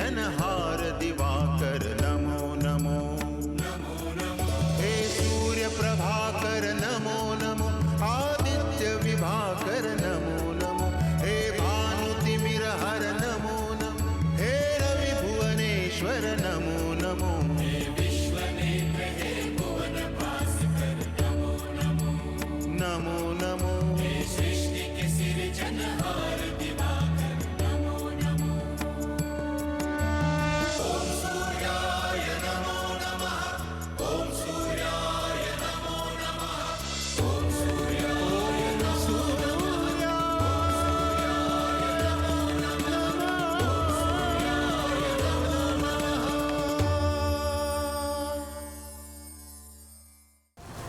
सिरजनहार दिवाकर नमो नमो। हे सूर्य प्रभाकर नमो नमो। आदित्य विभाकर नमो नमो। हे भानुतिमिरहर नमो नमो। हे रवि भुवनेश्वर नमो नमो। हे विश्वनेत्र हे भुवन भास्कर नमो नमो। नमो नमो। हे सृष्टि के सिरजनहार दिवाकर नमो नमो। ओम सूर्याय नमो नमः। ओम सूर्याय नमो नमः। ओम सूर्याय नमो नमः।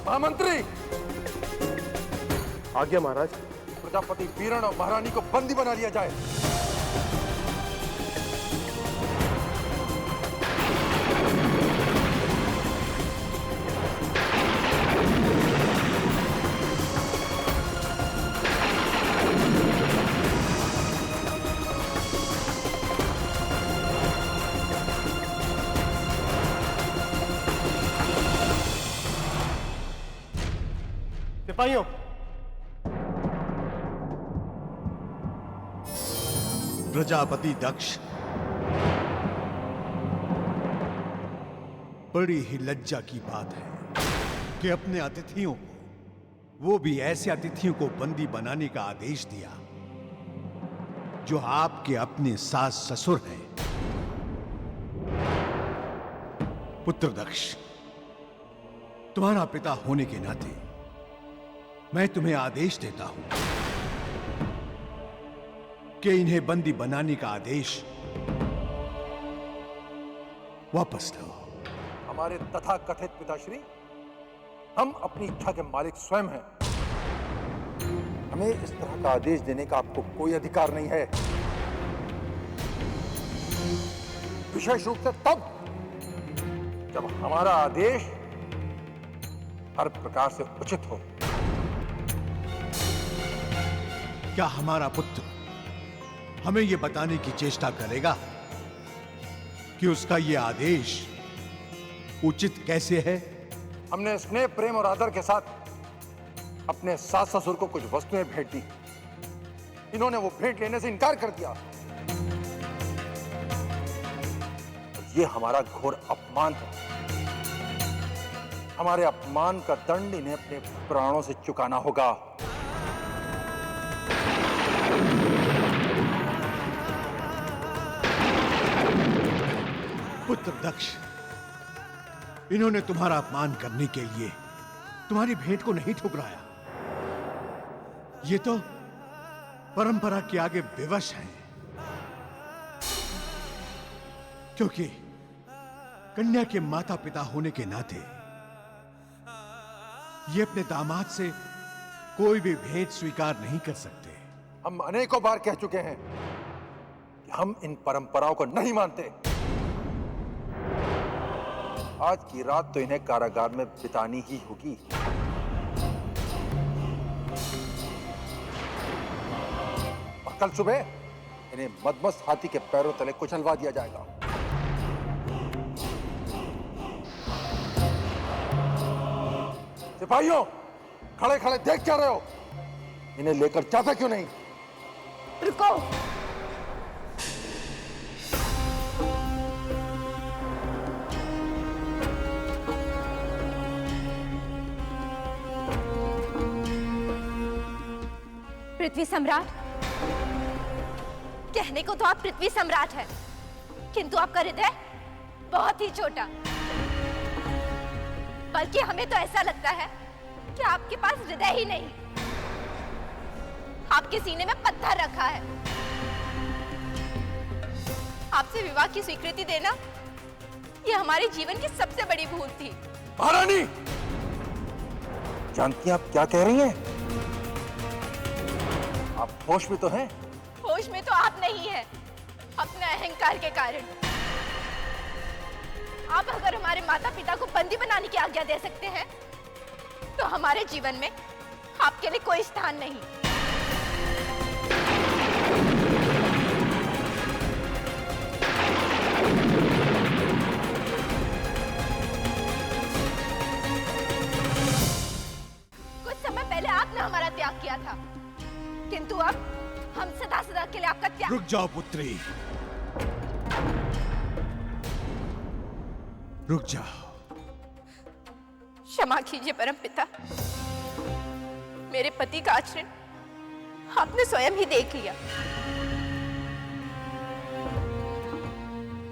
महामंत्री, आज्ञा महाराज। प्रजापति वीरण और महारानी को बंदी बना लिया जाए। सिपाहियों, प्रजापति दक्ष, बड़ी ही लज्जा की बात है कि अपने अतिथियों को, वो भी ऐसे अतिथियों को बंदी बनाने का आदेश दिया जो आपके अपने सास ससुर हैं। पुत्र दक्ष, तुम्हारा पिता होने के नाते मैं तुम्हें आदेश देता हूं कि इन्हें बंदी बनाने का आदेश वापस लो। हमारे तथाकथित पिताश्री, हम अपनी इच्छा के मालिक स्वयं हैं। हमें इस तरह का आदेश देने का आपको कोई अधिकार नहीं है, विशेष रूप से तब जब हमारा आदेश हर प्रकार से उचित हो। क्या हमारा पुत्र हमें यह बताने की चेष्टा करेगा कि उसका यह आदेश उचित कैसे है? हमने स्नेह, प्रेम और आदर के साथ अपने सास ससुर को कुछ वस्तुएं भेंट दी। इन्होंने वो भेंट लेने से इनकार कर दिया। ये हमारा घोर अपमान है। हमारे अपमान का दंड इन्हें अपने प्राणों से चुकाना होगा। पुत्र दक्ष, इन्होंने तुम्हारा अपमान करने के लिए तुम्हारी भेंट को नहीं ठुकराया। ये तो परंपरा के आगे विवश हैं, क्योंकि कन्या के माता पिता होने के नाते ये अपने दामाद से कोई भी भेंट स्वीकार नहीं कर सकते। हम अनेकों बार कह चुके हैं कि हम इन परंपराओं को नहीं मानते। आज की रात तो इन्हें कारागार में बितानी ही होगी। और कल सुबह इन्हें मदमस्त हाथी के पैरों तले कुचलवा दिया जाएगा। सिपाहियों, खड़े खड़े देख क्या रहे हो? इन्हें लेकर जाता क्यों नहीं? रुको। पृथ्वी सम्राट, कहने को तो आप पृथ्वी सम्राट हैं, किंतु आपका हृदय बहुत ही छोटा। बल्कि हमें तो ऐसा लगता है कि आपके पास हृदय ही नहीं, आपके सीने में पत्थर रखा है। आपसे विवाह की स्वीकृति देना यह हमारे जीवन की सबसे बड़ी भूल थी। महारानी, जानती हैं आप क्या कह रही हैं? आप होश में तो हैं? होश में तो आप नहीं हैं, अपने अहंकार के कारण। आप अगर हमारे माता पिता को बंदी बनाने की आज्ञा दे सकते हैं, तो हमारे जीवन में आपके लिए कोई स्थान नहीं। त्याग किया था, किंतु अब हम सदा सदा के लिए आपका त्याग। रुक जाओ पुत्री, रुक जाओ। क्षमा कीजिए परमपिता, मेरे पति का आचरण आपने स्वयं ही देख लिया।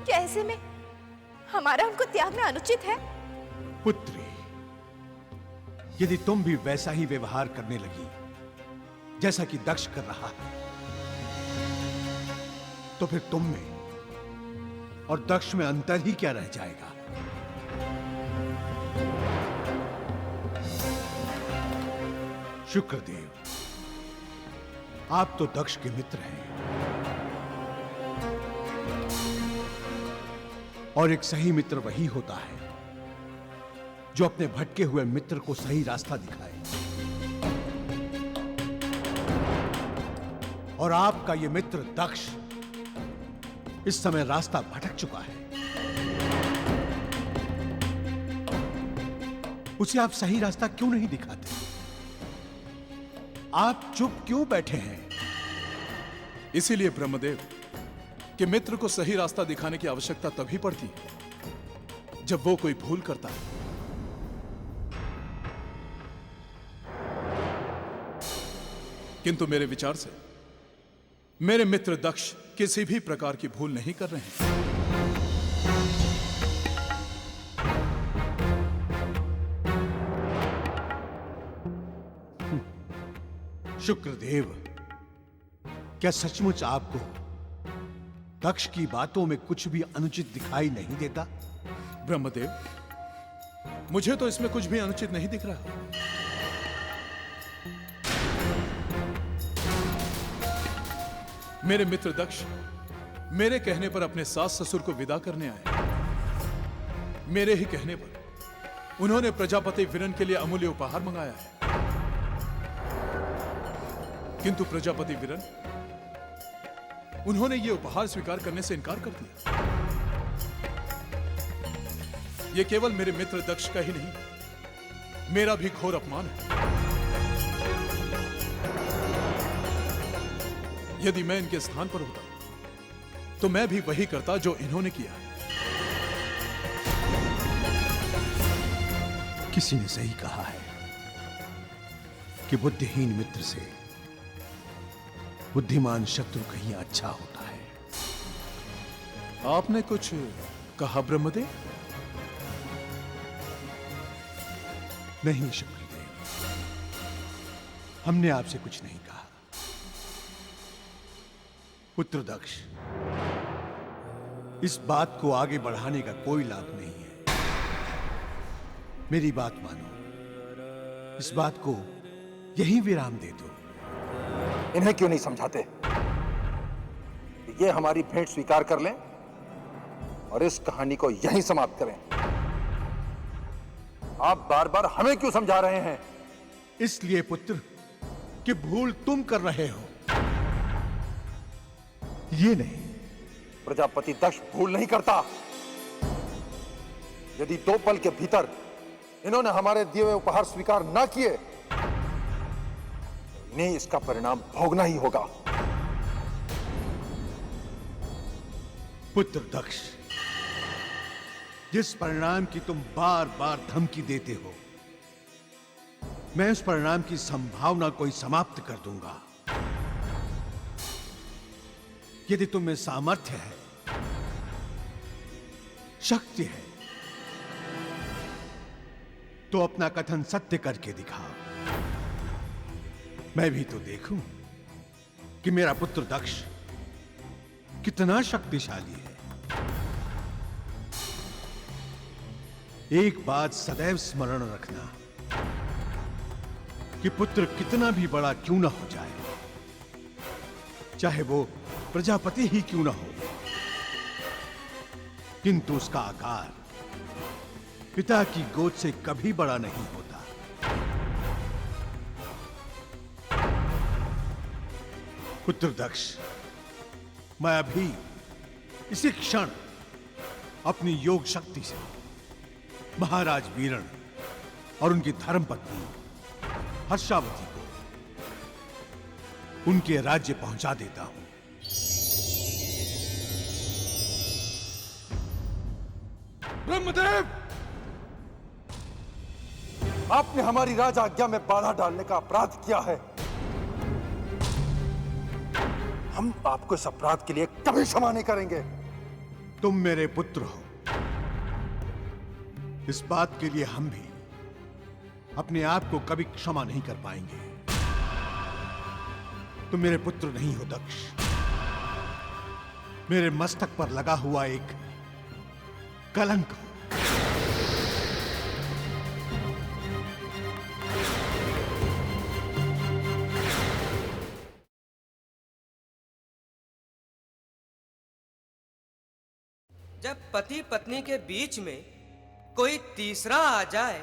क्या ऐसे में हमारा उनको त्यागना अनुचित है? पुत्री, यदि तुम भी वैसा ही व्यवहार करने लगी जैसा कि दक्ष कर रहा है, तो फिर तुम में और दक्ष में अंतर ही क्या रह जाएगा? शुक्रदेव, आप तो दक्ष के मित्र हैं और एक सही मित्र वही होता है जो अपने भटके हुए मित्र को सही रास्ता दिखाए। और आपका यह मित्र दक्ष इस समय रास्ता भटक चुका है। उसे आप सही रास्ता क्यों नहीं दिखाते? आप चुप क्यों बैठे हैं? इसीलिए ब्रह्मदेव कि मित्र को सही रास्ता दिखाने की आवश्यकता तभी पड़ती है जब वो कोई भूल करता है। किंतु मेरे विचार से मेरे मित्र दक्ष किसी भी प्रकार की भूल नहीं कर रहे हैं। शुक्रदेव, क्या सचमुच आपको दक्ष की बातों में कुछ भी अनुचित दिखाई नहीं देता? ब्रह्मदेव, मुझे तो इसमें कुछ भी अनुचित नहीं दिख रहा। मेरे मित्र दक्ष मेरे कहने पर अपने सास ससुर को विदा करने आए। मेरे ही कहने पर उन्होंने प्रजापति विरन के लिए अमूल्य उपहार मंगाया है। किंतु प्रजापति विरन, उन्होंने यह उपहार स्वीकार करने से इनकार कर दिया। यह केवल मेरे मित्र दक्ष का ही नहीं, मेरा भी घोर अपमान है। यदि मैं इनके स्थान पर होता तो मैं भी वही करता जो इन्होंने किया। किसी ने सही कहा है कि बुद्धिहीन मित्र से बुद्धिमान शत्रु कहीं अच्छा होता है। आपने कुछ कहा ब्रह्मदेव? नहीं शुक्रदेव, हमने आपसे कुछ नहीं कहा। पुत्र दक्ष, इस बात को आगे बढ़ाने का कोई लाभ नहीं है। मेरी बात मानो, इस बात को यहीं विराम दे दो। इन्हें क्यों नहीं समझाते? ये हमारी भेंट स्वीकार कर लें और इस कहानी को यहीं समाप्त करें। आप बार बार हमें क्यों समझा रहे हैं? इसलिए पुत्र कि भूल तुम कर रहे हो, ये नहीं। प्रजापति दक्ष भूल नहीं करता। यदि 2 पल के भीतर इन्होंने हमारे दिए हुए उपहार स्वीकार ना किए, इन्हें इसका परिणाम भोगना ही होगा। पुत्र दक्ष, जिस परिणाम की तुम बार बार धमकी देते हो, मैं उस परिणाम की संभावना को ही समाप्त कर दूंगा। यदि तुम में सामर्थ्य है, शक्ति है, तो अपना कथन सत्य करके दिखाओ। मैं भी तो देखूं कि मेरा पुत्र दक्ष कितना शक्तिशाली है। एक बात सदैव स्मरण रखना कि पुत्र कितना भी बड़ा क्यों ना हो जाए, चाहे वो प्रजापति ही क्यों ना हो, किंतु उसका आकार पिता की गोद से कभी बड़ा नहीं होता। पुत्र दक्ष, मैं अभी इसी क्षण अपनी योग शक्ति से महाराज वीरण और उनकी धर्मपत्नी हर्षावती को उनके राज्य पहुंचा देता हूं। ब्रह्मदेव! आपने हमारी राज आज्ञा में बाधा डालने का अपराध किया है। हम आपको इस अपराध के लिए कभी क्षमा नहीं करेंगे। तुम मेरे पुत्र हो, इस बात के लिए हम भी अपने आप को कभी क्षमा नहीं कर पाएंगे। तुम मेरे पुत्र नहीं हो दक्ष, मेरे मस्तक पर लगा हुआ एक कलंक हो। जब पति पत्नी के बीच में कोई तीसरा आ जाए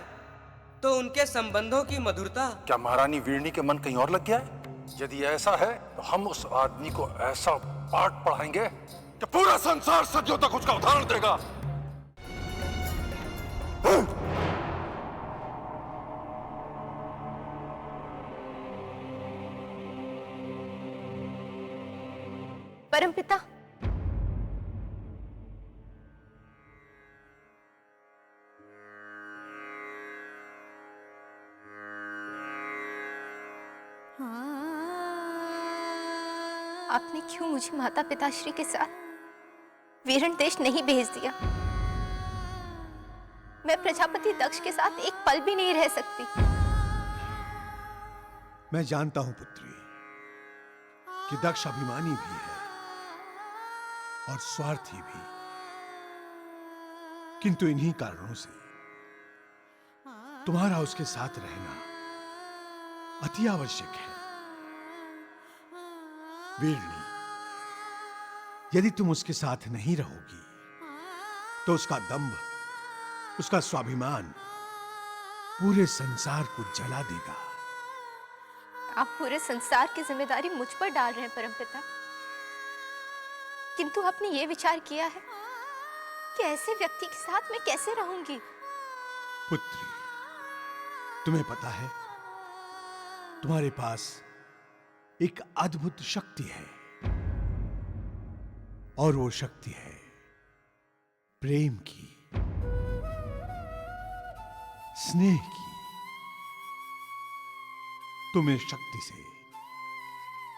तो उनके संबंधों की मधुरता। क्या महारानी वीरनी के मन कहीं और लग गया है? यदि ऐसा है तो हम उस आदमी को ऐसा पाठ पढ़ाएंगे कि पूरा संसार सदियों तक उसका उदाहरण देगा। परमपिता, आपने क्यों मुझे माता पिताश्री के साथ वीरण देश नहीं भेज दिया? मैं प्रजापति दक्ष के साथ एक पल भी नहीं रह सकती। मैं जानता हूं पुत्री कि दक्ष अभिमानी भी है और स्वार्थी भी, किंतु इन्हीं कारणों से तुम्हारा उसके साथ रहना अति आवश्यक है। वीरनी, यदि तुम उसके साथ नहीं रहोगी तो उसका दंभ, उसका स्वाभिमान पूरे संसार को जला देगा। आप पूरे संसार की जिम्मेदारी मुझ पर डाल रहे हैं परमपिता, किंतु आपने ये विचार किया है कि ऐसे व्यक्ति के साथ मैं कैसे रहूंगी? पुत्री, तुम्हें पता है तुम्हारे पास एक अद्भुत शक्ति है, और वो शक्ति है प्रेम की, स्नेह की। तुम इस शक्ति से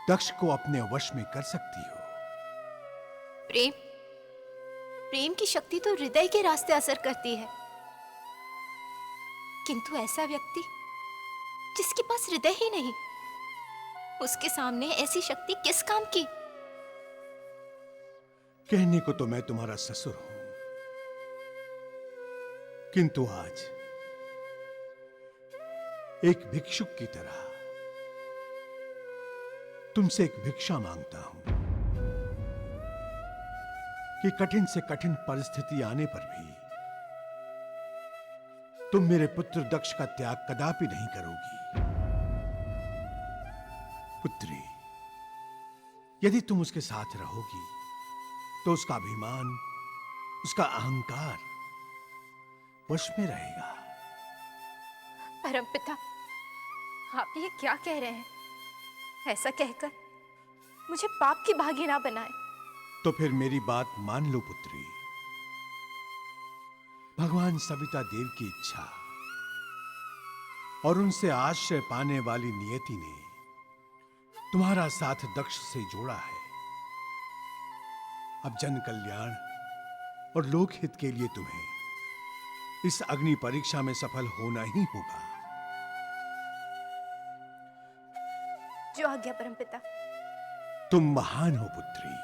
दक्ष को अपने वश में कर सकती हो। प्रेम, प्रेम की शक्ति तो हृदय के रास्ते असर करती है, किंतु ऐसा व्यक्ति जिसके पास हृदय ही नहीं, उसके सामने ऐसी शक्ति किस काम की? कहने को तो मैं तुम्हारा ससुर हूं, किंतु आज एक भिक्षुक की तरह तुमसे एक भिक्षा मांगता हूं कि कठिन से कठिन परिस्थिति आने पर भी तुम मेरे पुत्र दक्ष का त्याग कदापि नहीं करोगी। पुत्री, यदि तुम उसके साथ रहोगी तो उसका अभिमान, उसका अहंकार वश में रहेगा। परमपिता, आप ये क्या कह रहे हैं? ऐसा कहकर मुझे पाप की भागी ना बनाए। तो फिर मेरी बात मान लो पुत्री। भगवान सविता देव की इच्छा और उनसे आश्रय पाने वाली नियति ने तुम्हारा साथ दक्ष से जोड़ा है। अब जन कल्याण और लोकहित के लिए तुम्हें इस अग्नि परीक्षा में सफल होना ही होगा। जो आज्ञा परमपिता। तुम महान हो पुत्री।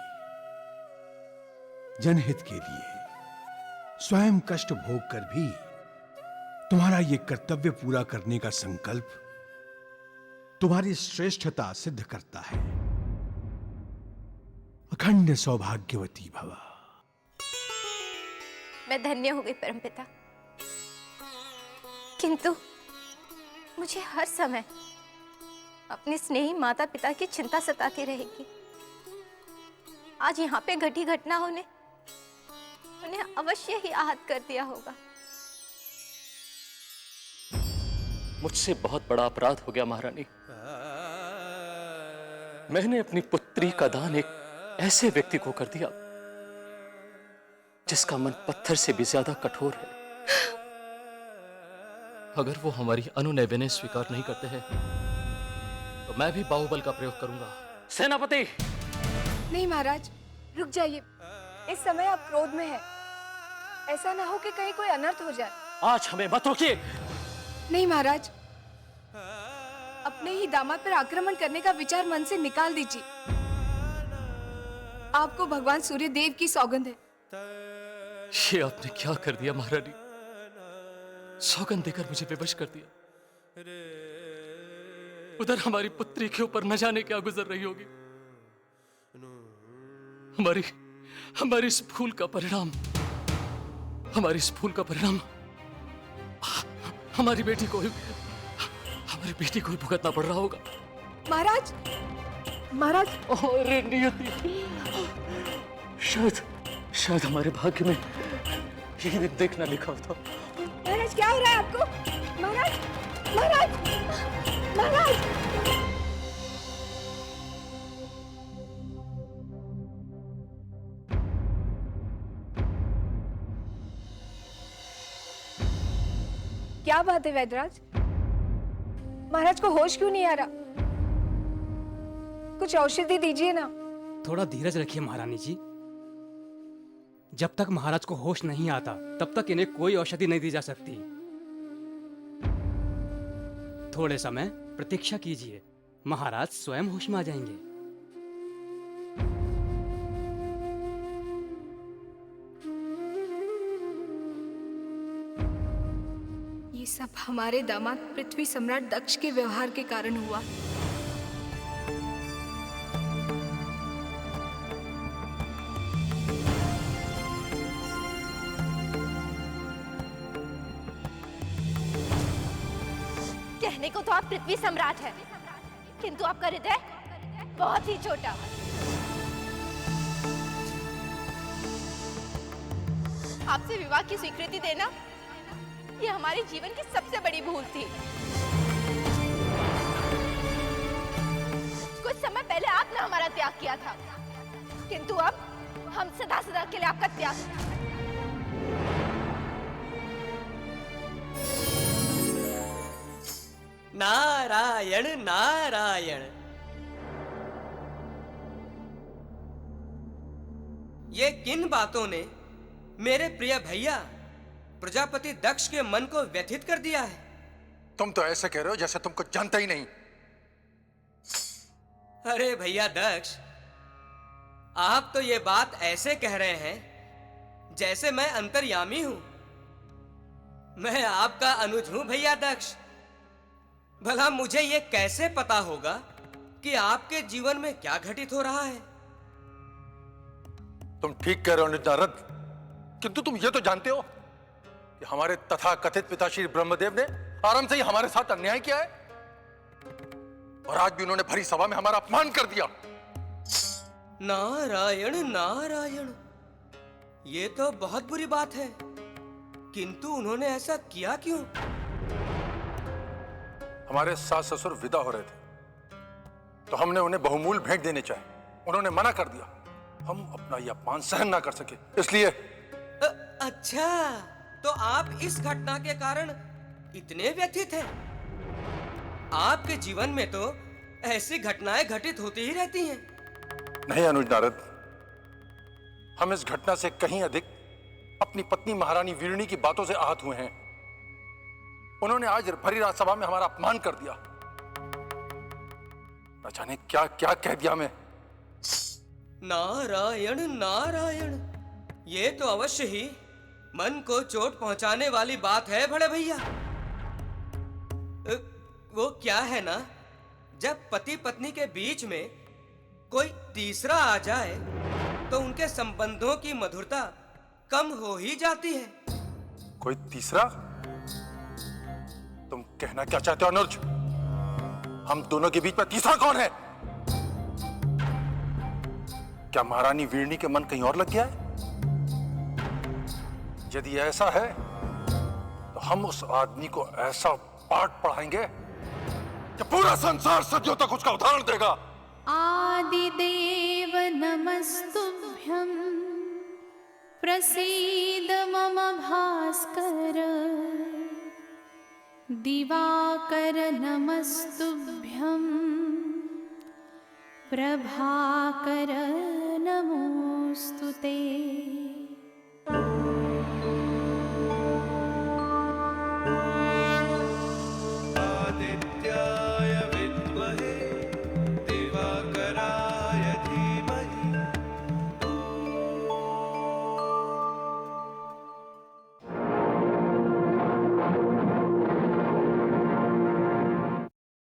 जनहित के लिए स्वयं कष्ट भोग कर भी तुम्हारा यह कर्तव्य पूरा करने का संकल्प तुम्हारी श्रेष्ठता सिद्ध करता है। अखंड सौभाग्यवती भव। मैं धन्य हो गई परमपिता, किंतु मुझे हर समय अपने स्नेही माता पिता की चिंता सताती रहेगी। आज यहाँ पे घटी घटनाओं ने उन्हें अवश्य ही आहत कर दिया होगा। मुझसे बहुत बड़ा अपराध हो गया महारानी। मैंने अपनी पुत्री का दान एक ऐसे व्यक्ति को कर दिया जिसका मन पत्थर से भी ज्यादा कठोर है। अगर वो हमारी अनुनय विनय स्वीकार नहीं करते हैं तो मैं भी बाहुबल का प्रयोग करूंगा। सेनापति! नहीं महाराज, रुक जाइए। इस समय आप क्रोध में हैं। ऐसा ना हो कि कहीं कोई अनर्थ हो जाए। आज हमें मत रोकिए। नहीं महाराज, अपने ही दामाद पर आक्रमण करने का विचार मन से निकाल दीजिए। आपको भगवान सूर्य देव की सौगंध है। ये आपने क्या कर दिया महारानी? सौगंध देकर मुझे विवश कर दिया। उधर हमारी पुत्री के ऊपर न जाने क्या गुजर रही होगी। हमारी इस भूल का परिणाम हमारी बेटी को ही भुगतना पड़ रहा होगा। महाराज, महाराज! अरे नियति, शायद हमारे भाग्य में ये दिन देखना लिखा था। महाराज, क्या हो रहा है आपको? महाराज, महाराज, महाराज! क्या बात है वैद्यराज? महाराज को होश क्यों नहीं आ रहा? कुछ औषधि दीजिए ना। थोड़ा धीरज रखिए महारानी जी। जब तक महाराज को होश नहीं आता तब तक इन्हें कोई औषधि नहीं दी जा सकती। थोड़े समय प्रतीक्षा कीजिए, महाराज स्वयं होश में आ जाएंगे। ये सब हमारे दामाद पृथ्वी सम्राट दक्ष के व्यवहार के कारण हुआ। कहने को तो आप पृथ्वी सम्राट हैं, किंतु आपका हृदय बहुत ही छोटा। आपसे विवाह की स्वीकृति देना ये हमारे जीवन की सबसे बड़ी भूल थी। कुछ समय पहले आपने हमारा त्याग किया था, किंतु अब हम सदा सदा के लिए आपका त्याग। नारायण नारायण। ये किन बातों ने मेरे प्रिय भैया प्रजापति दक्ष के मन को व्यथित कर दिया है? तुम तो ऐसे कह रहे हो जैसे तुमको जानता ही नहीं। अरे भैया दक्ष, आप तो ये बात ऐसे कह रहे हैं जैसे मैं अंतर्यामी हूं। मैं आपका अनुज हूं भैया दक्ष। भला मुझे ये कैसे पता होगा कि आपके जीवन में क्या घटित हो रहा है? तुम ठीक कह रहे हो अनुज नारद, किंतु तुम ये तो जानते हो कि हमारे तथा कथित पिता श्री ब्रह्मदेव ने आराम से ही हमारे साथ अन्याय किया है, और आज भी उन्होंने भरी सभा में हमारा अपमान कर दिया। नारायण नारायण, ये तो बहुत बुरी बात है, किंतु उन्होंने ऐसा किया क्यों? हमारे सास ससुर विदा हो रहे थे तो हमने उन्हें बहुमूल्य भेंट देने चाहे, उन्होंने मना कर दिया। हम अपना यह अपमान सहन ना कर सके, इसलिए। अच्छा, तो आप इस घटना के कारण इतने व्यथित हैं? आपके जीवन में तो ऐसी घटनाएं घटित होती ही रहती हैं। नहीं अनुज नारद, हम इस घटना से कहीं अधिक अपनी पत्नी महारानी वीरणी की बातों से आहत हुए हैं। उन्होंने आज भरी राजसभा में हमारा अपमान कर दिया। न जाने क्या क्या कह दिया मैं। नारायण नारायण, ये तो अवश्य ही मन को चोट पहुंचाने वाली बात है बड़े भैया। वो क्या है ना, जब पति पत्नी के बीच में कोई तीसरा आ जाए तो उनके संबंधों की मधुरता कम हो ही जाती है। कोई तीसरा? तुम कहना क्या चाहते हो अनुज? हम दोनों के बीच में तीसरा कौन है? क्या महारानी वीरणी के मन कहीं और लग गया है? यदि ऐसा है तो हम उस आदमी को ऐसा पाठ पढ़ाएंगे कि पूरा संसार सदियों तक उसका उदाहरण देगा। आदिदेव नमस्तुभ्यं प्रसीद मम भास्कर दिवाकर नमस्तुभ्यं प्रभाकर नमोस्तुते।